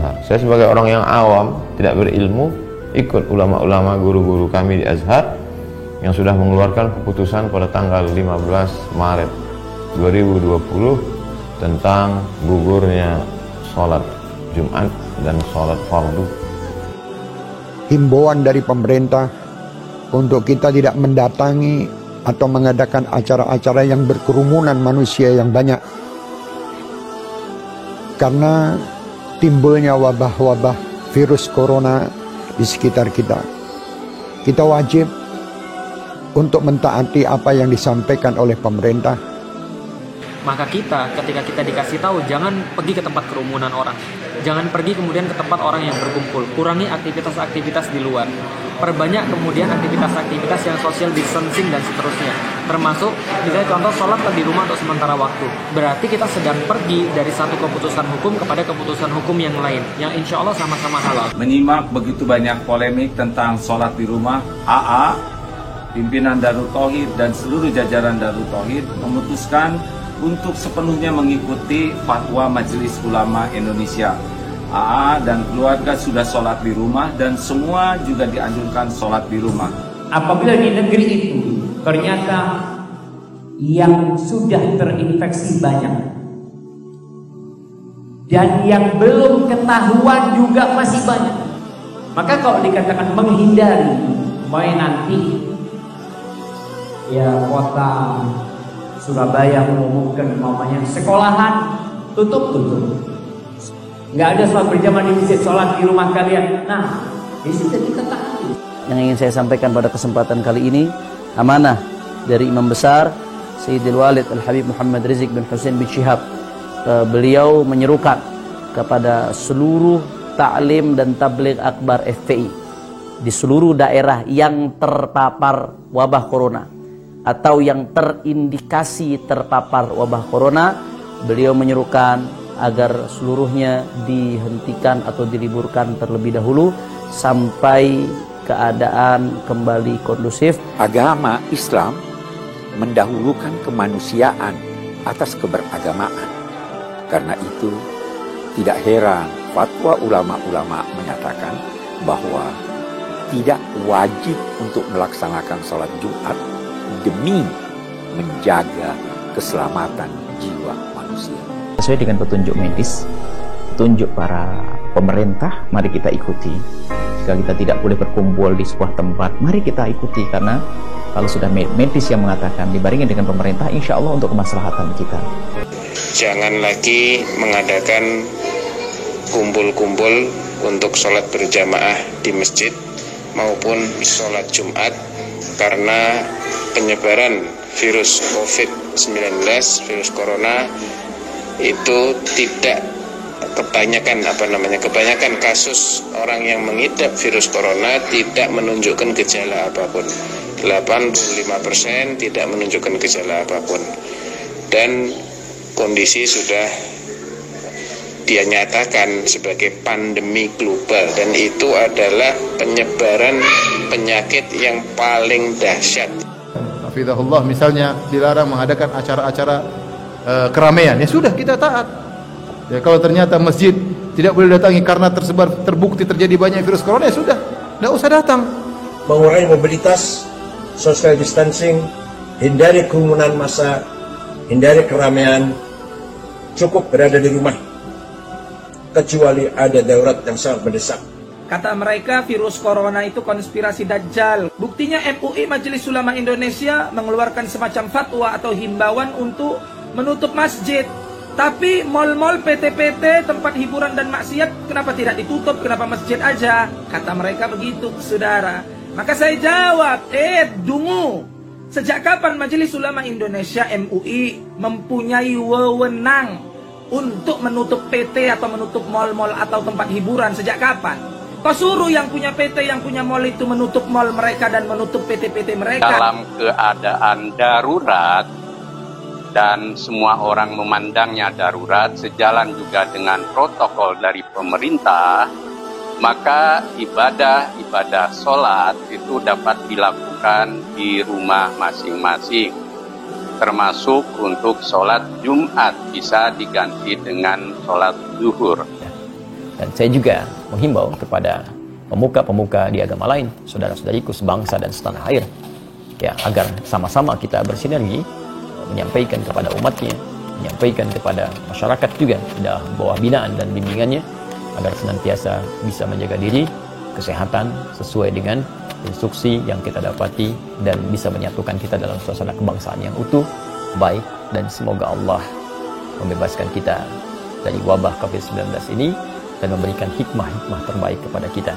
Azhar. Saya sebagai orang yang awam, tidak berilmu, ikut ulama-ulama guru-guru kami di Azhar yang sudah mengeluarkan keputusan pada tanggal 15 Maret 2020 tentang gugurnya sholat Jumat dan sholat fardu. Himbauan dari pemerintah untuk kita tidak mendatangi atau mengadakan acara-acara yang berkerumunan manusia yang banyak, karena timbulnya wabah-wabah virus corona di sekitar kita. Kita wajib untuk mentaati apa yang disampaikan oleh pemerintah. Maka kita, ketika kita dikasih tahu jangan pergi ke tempat kerumunan orang, jangan pergi kemudian ke tempat orang yang berkumpul, kurangi aktivitas-aktivitas di luar, perbanyak kemudian aktivitas-aktivitas yang social distancing dan seterusnya, termasuk misalnya contoh sholat di rumah untuk sementara waktu. Berarti kita sedang pergi dari satu keputusan hukum kepada keputusan hukum yang lain, yang insya Allah sama-sama halal. Menyimak begitu banyak polemik tentang sholat di rumah, AA, pimpinan Darut Tauhid dan seluruh jajaran Darut Tauhid memutuskan untuk sepenuhnya mengikuti fatwa Majelis Ulama Indonesia. AA dan keluarga sudah sholat di rumah dan semua juga dianjurkan sholat di rumah. Apabila di negeri itu ternyata yang sudah terinfeksi banyak dan yang belum ketahuan juga masih banyak, maka kalau dikatakan menghindari, mulai nanti ya kota Surabaya mengumumkan mamanya sekolahan tutup. Nggak ada sholat berjamaah di masjid, sholat di rumah kalian. Nah, di situ kita tahu. Yang ingin saya sampaikan pada kesempatan kali ini, amanah dari Imam Besar Sayyidil Walid Al-Habib Muhammad Rizik bin Hussein bin Syihab. Beliau menyerukan kepada seluruh ta'lim dan tabligh akbar FPI di seluruh daerah yang terpapar wabah corona atau yang terindikasi terpapar wabah corona, beliau menyerukan agar seluruhnya dihentikan atau diliburkan terlebih dahulu sampai keadaan kembali kondusif. Agama Islam mendahulukan kemanusiaan atas keberagamaan. Karena itu tidak heran fatwa ulama-ulama menyatakan bahwa tidak wajib untuk melaksanakan sholat Jumat demi menjaga keselamatan jiwa manusia. Sesuai dengan petunjuk medis, petunjuk para pemerintah, mari kita ikuti. Jika kita tidak boleh berkumpul di sebuah tempat, mari kita ikuti, karena kalau sudah medis yang mengatakan dibarengi dengan pemerintah, insya Allah untuk kemaslahatan kita. Jangan lagi mengadakan kumpul-kumpul untuk sholat berjamaah di masjid maupun sholat Jumat, karena penyebaran virus COVID-19, virus corona itu tidak kebanyakan kasus orang yang mengidap virus corona tidak menunjukkan gejala apapun. 85% tidak menunjukkan gejala apapun. Dan kondisi sudah dia nyatakan sebagai pandemi global, dan itu adalah penyebaran penyakit yang paling dahsyat. Hafizahullah, misalnya dilarang mengadakan acara-acara keramaian, ya sudah kita taat. Ya, kalau ternyata masjid tidak boleh datangi karena terbukti terjadi banyak virus corona, ya sudah, tidak usah datang. Mengurangi mobilitas, social distancing, hindari kerumunan massa, hindari keramaian, cukup berada di rumah kecuali ada darurat yang sangat mendesak. Kata mereka virus corona itu konspirasi Dajjal. Buktinya MUI Majelis Ulama Indonesia mengeluarkan semacam fatwa atau himbauan untuk menutup masjid. Tapi mal-mal, PT-PT, tempat hiburan dan maksiat kenapa tidak ditutup? Kenapa masjid aja? Kata mereka begitu, saudara. Maka saya jawab, dungu. Sejak kapan Majelis Ulama Indonesia MUI mempunyai wewenang untuk menutup PT atau menutup mal-mal atau tempat hiburan? Sejak kapan? Kau suruh yang punya PT, yang punya mal itu menutup mal mereka dan menutup PT-PT mereka. Dalam keadaan darurat dan semua orang memandangnya darurat, sejalan juga dengan protokol dari pemerintah, maka ibadah sholat itu dapat dilakukan di rumah masing-masing. Termasuk untuk sholat Jumat bisa diganti dengan sholat zuhur. Dan saya juga menghimbau kepada pemuka-pemuka di agama lain, saudara-saudariku sebangsa dan setanah air, ya, agar sama-sama kita bersinergi menyampaikan kepada umatnya, menyampaikan kepada masyarakat juga di bawah binaan dan bimbingannya, agar senantiasa bisa menjaga diri, kesehatan sesuai dengan instruksi yang kita dapati, dan bisa menyatukan kita dalam suasana kebangsaan yang utuh, baik, dan semoga Allah membebaskan kita dari wabah COVID-19 ini dan memberikan hikmah-hikmah terbaik kepada kita.